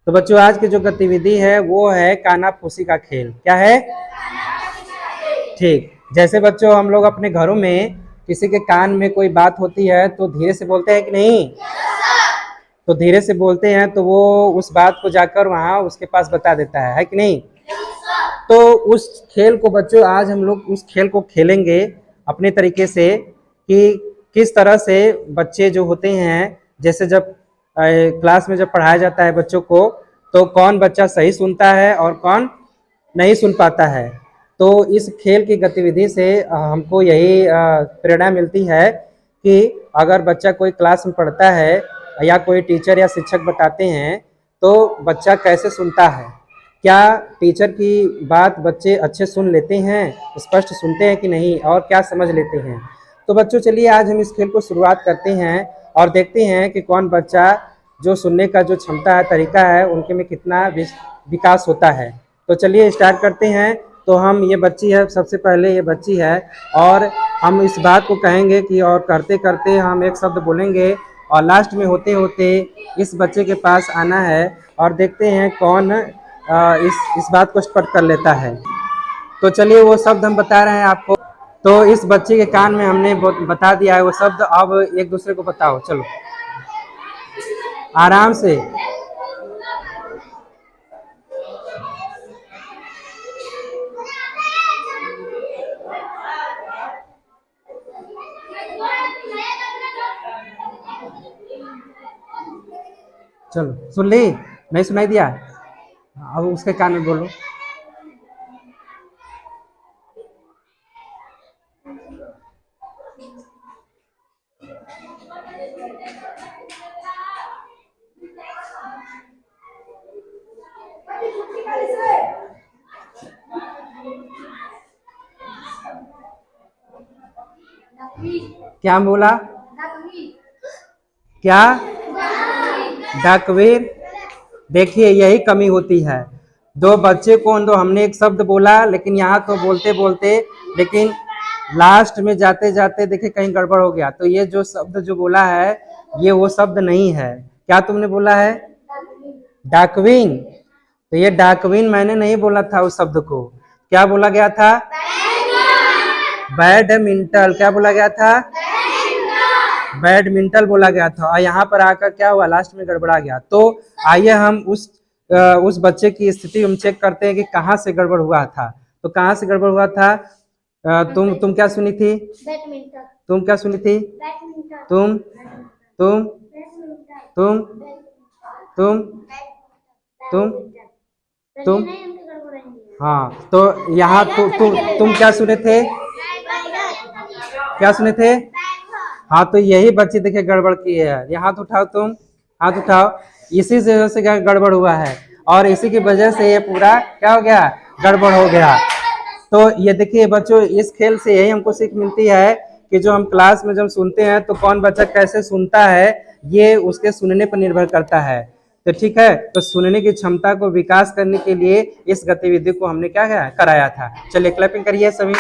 तो बच्चों आज की जो गतिविधि है वो है काना फूसी का खेल। क्या है? ठीक। जैसे बच्चों हम लोग अपने घरों में किसी के कान में कोई बात होती है तो धीरे से बोलते हैं कि नहीं? तो धीरे से बोलते हैं तो वो उस बात को जाकर वहां उसके पास बता देता है कि नहीं? तो उस खेल को बच्चों आज हम लोग उस खेल को खेलेंगे अपने तरीके से कि किस तरह से बच्चे जो होते हैं, जैसे जब क्लास में जब पढ़ाया जाता है बच्चों को, तो कौन बच्चा सही सुनता है और कौन नहीं सुन पाता है। तो इस खेल की गतिविधि से हमको यही प्रेरणा मिलती है कि अगर बच्चा कोई क्लास में पढ़ता है या कोई टीचर या शिक्षक बताते हैं तो बच्चा कैसे सुनता है, क्या टीचर की बात बच्चे अच्छे सुन लेते हैं, स्पष्ट सुनते हैं कि नहीं, और क्या समझ लेते हैं। तो बच्चों चलिए आज हम इस खेल को शुरुआत करते हैं और देखते हैं कि कौन बच्चा जो सुनने का जो क्षमता है, तरीका है, उनके में कितना विकास होता है। तो चलिए स्टार्ट करते हैं। तो हम ये बच्ची है, सबसे पहले ये बच्ची है और हम इस बात को कहेंगे कि और करते करते हम एक शब्द बोलेंगे और लास्ट में होते होते इस बच्चे के पास आना है और देखते हैं कौन इस बात को स्पष्ट कर लेता है। तो चलिए वो शब्द हम बता रहे हैं आपको। तो इस बच्चे के कान में हमने बता दिया है वो शब्द। अब एक दूसरे को बताओ, चलो आराम से। चलो सुन ली? नहीं सुनाई दिया? अब उसके कान में बोलो। क्या बोला? क्या? डकवीर। देखिए यही कमी होती है। दो बच्चे को दो हमने एक शब्द बोला लेकिन यहाँ तो बोलते बोलते लेकिन लास्ट में जाते जाते देखिए कहीं गड़बड़ हो गया। तो ये जो शब्द जो बोला है ये वो शब्द नहीं है। क्या तुमने बोला है? डाकविन। तो ये डाकविन मैंने नहीं बोला था उस शब्द को। क्या बोला गया था? बैडमिंटन। क्या बोला गया था? बैडमिंटन बोला गया था और यहाँ पर आकर क्या हुआ, लास्ट में गड़बड़ा गया। तो आइए हम उस बच्चे की स्थिति हम चेक करते हैं कि कहाँ से गड़बड़ हुआ था। तो कहाँ से गड़बड़ हुआ था? तुम क्या सुनी थी? तुम क्या सुनी थी? तुम तुम तुम तुम तुम तुम हाँ। तो यहाँ तुम क्या सुने थे? क्या सुने थे? हाँ। तो यही बच्चे देखिए गड़बड़ किए है। ये हाथ उठाओ, तुम हाथ उठाओ। इसी से क्या गड़बड़ हुआ है और इसी की वजह से ये पूरा क्या हो गया, गड़बड़ हो गया। तो ये देखिए बच्चों इस खेल से यही हमको सीख मिलती है कि जो हम क्लास में जब सुनते हैं तो कौन बच्चा कैसे सुनता है ये उसके सुनने पर निर्भर करता है। तो ठीक है, तो सुनने की क्षमता को विकास करने के लिए इस गतिविधि को हमने क्या कराया था। चलिए क्लैपिंग करिए सभी।